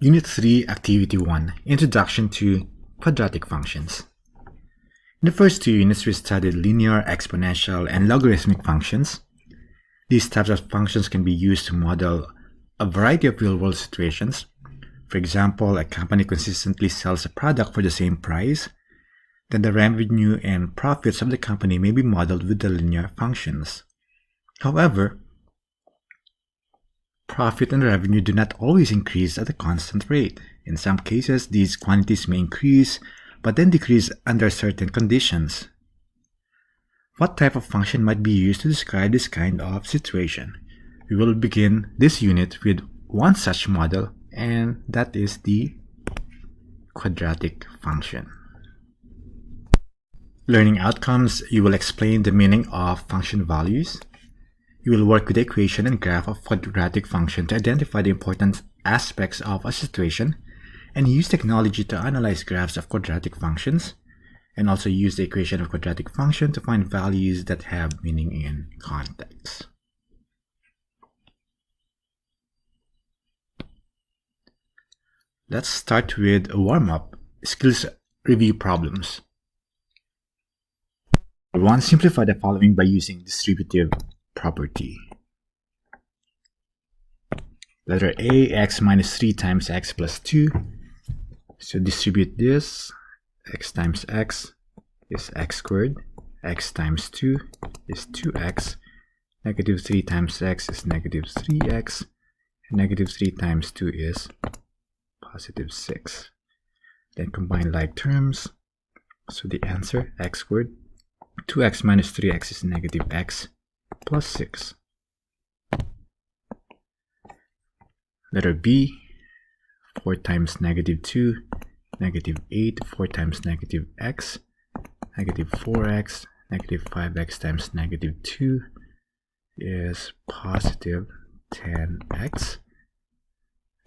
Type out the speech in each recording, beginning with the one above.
Unit 3, Activity 1, Introduction to Quadratic Functions. In the first two units, we studied linear, exponential, and logarithmic functions. These types of functions can be used to model a variety of real-world situations. For example, a company consistently sells a product for the same price. Then the revenue and profits of the company may be modeled with the linear functions. However, profit and revenue do not always increase at a constant rate. In some cases, these quantities may increase, but then decrease under certain conditions. What type of function might be used to describe this kind of situation? We will begin this unit with one such model, and that is the quadratic function. Learning outcomes: you will explain the meaning of function values. You will work with the equation and graph of quadratic function to identify the important aspects of a situation, and use technology to analyze graphs of quadratic functions, and also use the equation of quadratic function to find values that have meaning in context. Let's start with a warm-up, skills review problems. 1. Simplify the following by using distributive property. Letter A, x minus 3 times x plus 2. So distribute this. X times x is x squared. X times 2 is 2x. Negative 3 times x is negative 3x. And negative 3 times 2 is positive 6. Then combine like terms. So the answer, x squared. 2x minus 3x is negative x plus 6. Letter B, 4 times negative 2, negative 8, 4 times negative x, negative 4x, negative 5x times negative 2 is positive 10x,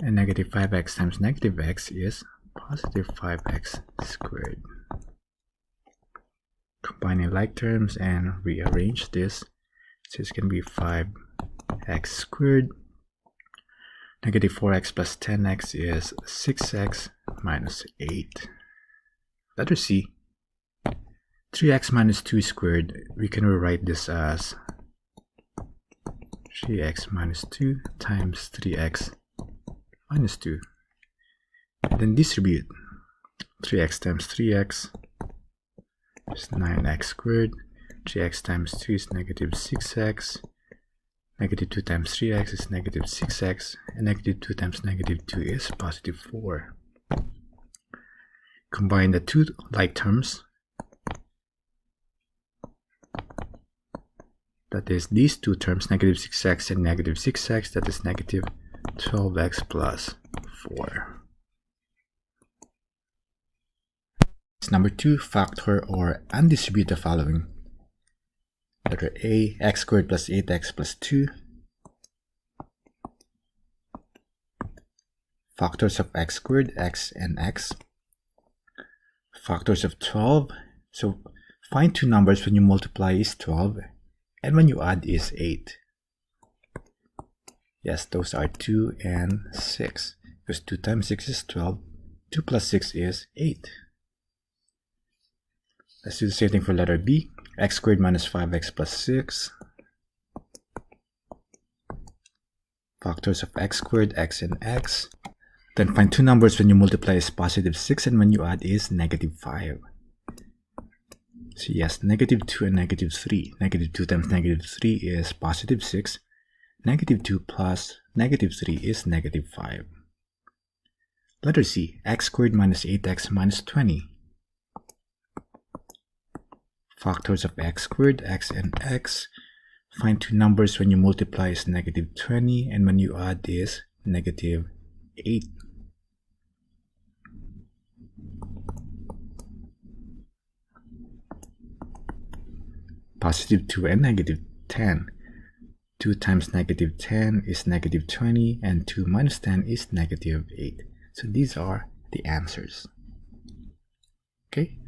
and negative 5x times negative x is positive 5x squared. Combining like terms and rearrange this, so it's going to be 5x squared. Negative 4x plus 10x is 6x minus 8. Letter C, 3x minus 2 squared, we can rewrite this as 3x minus 2 times 3x minus 2. And then distribute. 3x times 3x is 9x squared. 3x times 2 is negative 6x. Negative 2 times 3x is negative 6x. And negative 2 times negative 2 is positive 4. Combine the two like terms. That is these two terms, negative 6x and negative 6x. That is negative 12x plus 4. Number 2, factor or undistribute the following. Letter A, x squared plus 8x plus 2. Factors of x squared, x and x. Factors of 12. So find two numbers when you multiply is 12 and when you add is 8. Yes, those are 2 and 6. Because 2 times 6 is 12. 2 plus 6 is 8. Let's do the same thing for letter B. X squared minus 5x plus 6. Factors of x squared, x and x. Then find two numbers when you multiply is positive 6 and when you add is negative 5. So yes, negative 2 and negative 3. Negative 2 times negative 3 is positive 6. Negative 2 plus negative 3 is negative 5. Letter C, x squared minus 8x minus 20. Factors of x squared, x and x. Find two numbers when you multiply is negative 20 and when you add is negative 8. Positive 2 and negative 10. 2 times negative 10 is negative 20 and 2 minus 10 is negative 8. So these are the answers. Okay.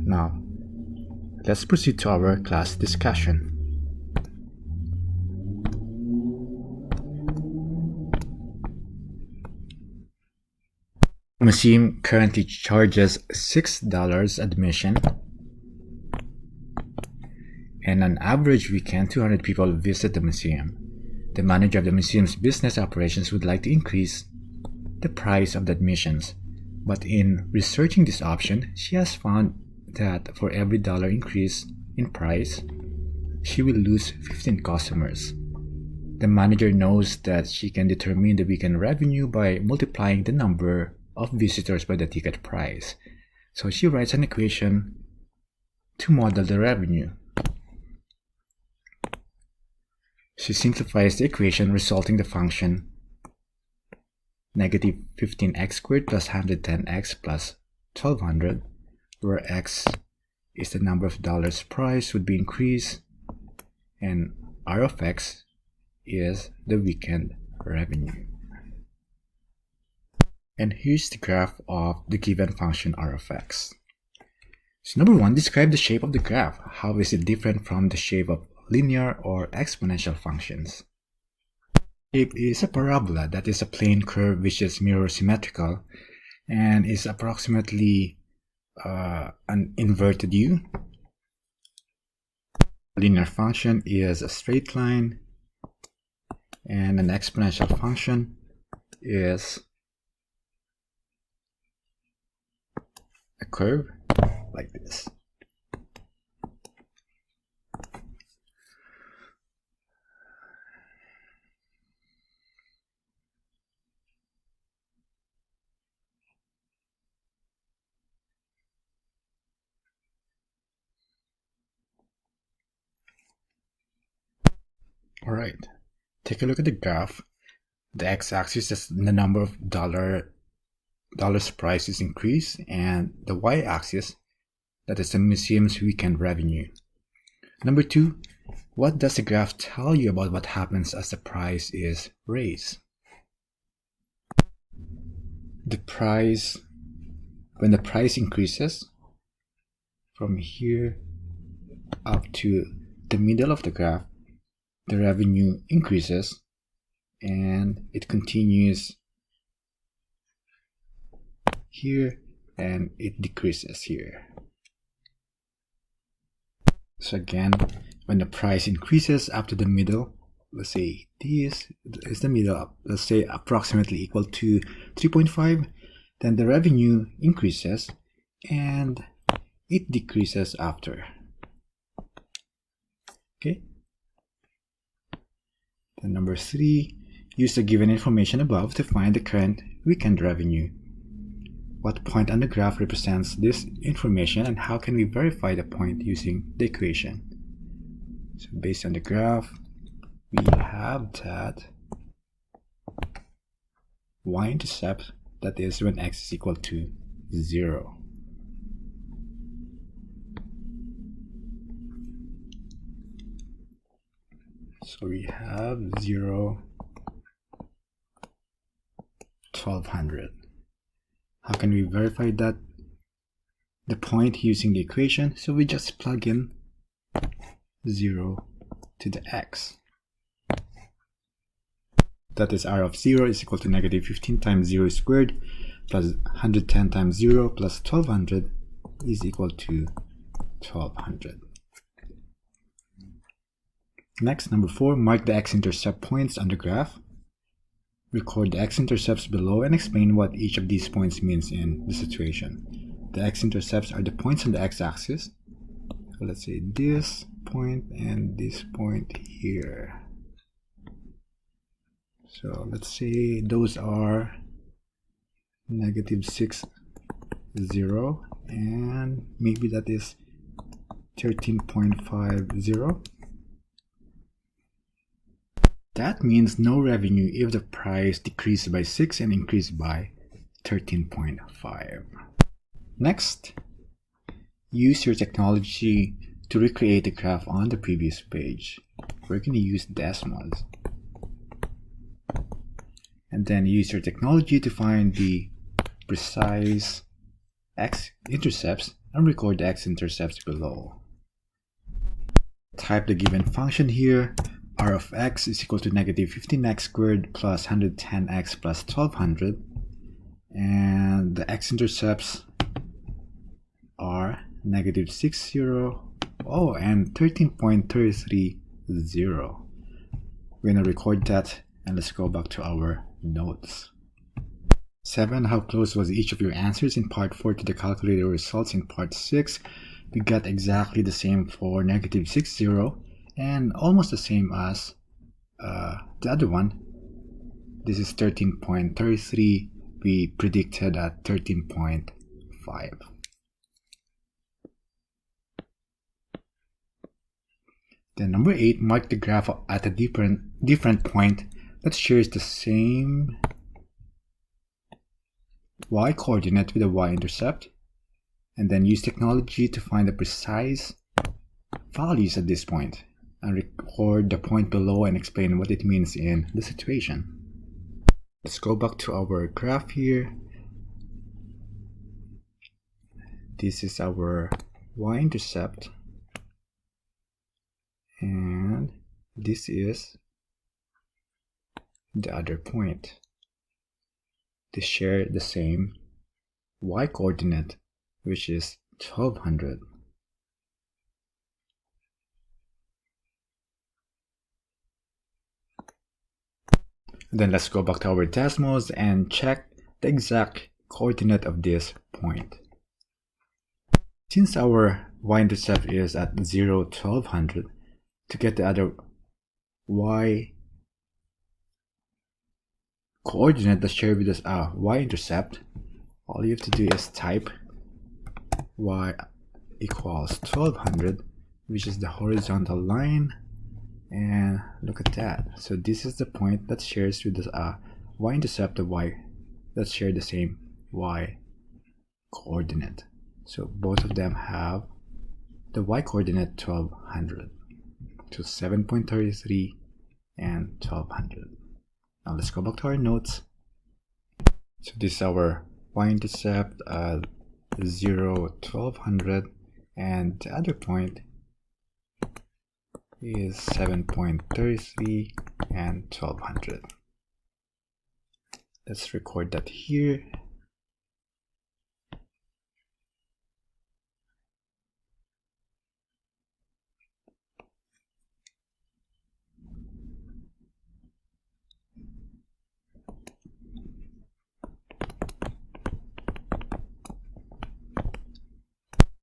Now, let's proceed to our class discussion. Museum currently charges $6 admission, and on average weekend 200 people visit the museum. The manager of the museum's business operations would like to increase the price of the admissions, but in researching this option, she has found that for every dollar increase in price, she will lose 15 customers. The manager knows that she can determine the weekend revenue by multiplying the number of visitors by the ticket price. So she writes an equation to model the revenue. She simplifies the equation, resulting the function negative 15x squared plus 110x plus 1200, where x is the number of dollars price would be increased, and r of x is the weekend revenue. And here's the graph of the given function r of x. So number one, describe the shape of the graph. How is it different from the shape of linear or exponential functions? Shape is a parabola, that is a plane curve which is mirror symmetrical and is approximately an inverted U. Linear function is a straight line, and an exponential function is a curve like this. All right, take a look at the graph. The x-axis is the number of dollars price is increased, and the y-axis, that is the museum's weekend revenue. Number two, what does the graph tell you about what happens as the price is raised? When the price increases from here up to the middle of the graph, the revenue increases and it continues here and it decreases here. So again, when the price increases up to the middle, let's say this is the middle, let's say approximately equal to 3.5, then the revenue increases and it decreases after. Okay. Then number three, use the given information above to find the current weekend revenue. What point on the graph represents this information, and how can we verify the point using the equation? So based on the graph, we have that y-intercept, that is when x is equal to 0. So we have 0, 1200. How can we verify that the point using the equation? So we just plug in 0 to the x. That is r of 0 is equal to negative 15 times 0 squared plus 110 times 0 plus 1200 is equal to 1200. Next, number 4, mark the x-intercept points on the graph. Record the x-intercepts below and explain what each of these points means in the situation. The x-intercepts are the points on the x-axis. So let's say this point and this point here. So let's say those are negative 6, 0, and maybe that is 13.50. That means no revenue if the price decreased by 6 and increased by 13.5. Next, use your technology to recreate the graph on the previous page. We're going to use Desmos. And then use your technology to find the precise x-intercepts and record the x-intercepts below. Type the given function here. R of x is equal to negative 15x squared plus 110x plus 1200, and the x-intercepts are -60, and 13.330. We're gonna record that, and let's go back to our notes. 7. How close was each of your answers in part 4 to the calculated results in part 6? We got exactly the same for -60 and almost the same as the other one. This is 13.33. We predicted at 13.5. Then number 8, mark the graph at a different point that shares the same y-coordinate with a y-intercept, and then use technology to find the precise values at this point, and record the point below and explain what it means in the situation. Let's go back to our graph here. This is our y-intercept, and this is the other point. They share the same y-coordinate, which is 1200. Then let's go back to our Desmos and check the exact coordinate of this point. Since our y-intercept is at 0, 1200, to get the other y coordinate that's shared with this y-intercept, all you have to do is type y equals 1200, which is the horizontal line, and look at that. So this is the point that shares with this y-intercept, the y that share the same y coordinate. So both of them have the y coordinate 1200. So 7.33 and 1200. Now let's go back to our notes. So this is our y-intercept 0, 1200, and the other point is 7.33 and 1200. Let's record that here.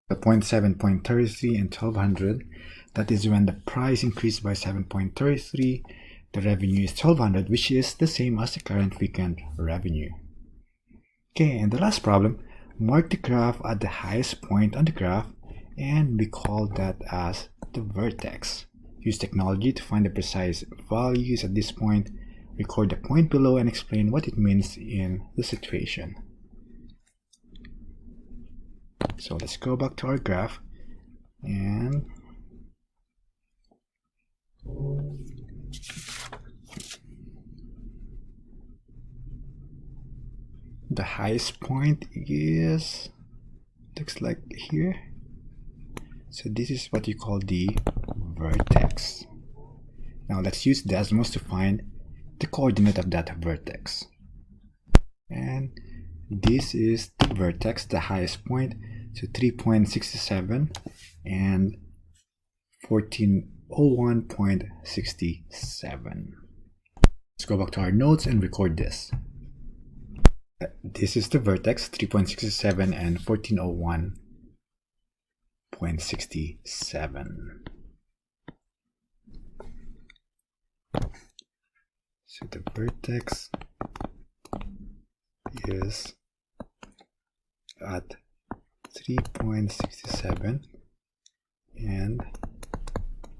The point 7.33 and 1200, that is when the price increased by 7.33, the revenue is 1200, which is the same as the current weekend revenue. Okay, and the last problem, mark the graph at the highest point on the graph, and we call that as the vertex. Use technology to find the precise values at this point, record the point below, and explain what it means in the situation. So let's go back to our graph, and the highest point is, looks like here. So this is what you call the vertex. Now let's use Desmos to find the coordinate of that vertex. And this is the vertex, the highest point. So 3.67 and 1401.67. Let's go back to our notes and record this. This is the vertex, 3.67 and 1401.67. So the vertex is at 3.67 and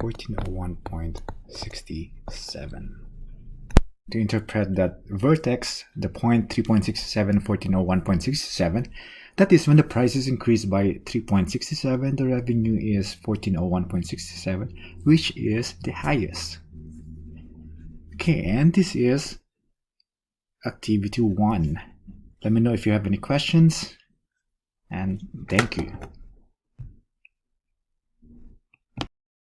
1401.67. To interpret that vertex, the point 3.67, 1401.67, that is when the price is increased by 3.67, the revenue is 1401.67, which is the highest. Okay, and this is activity 1. Let me know if you have any questions, and thank you.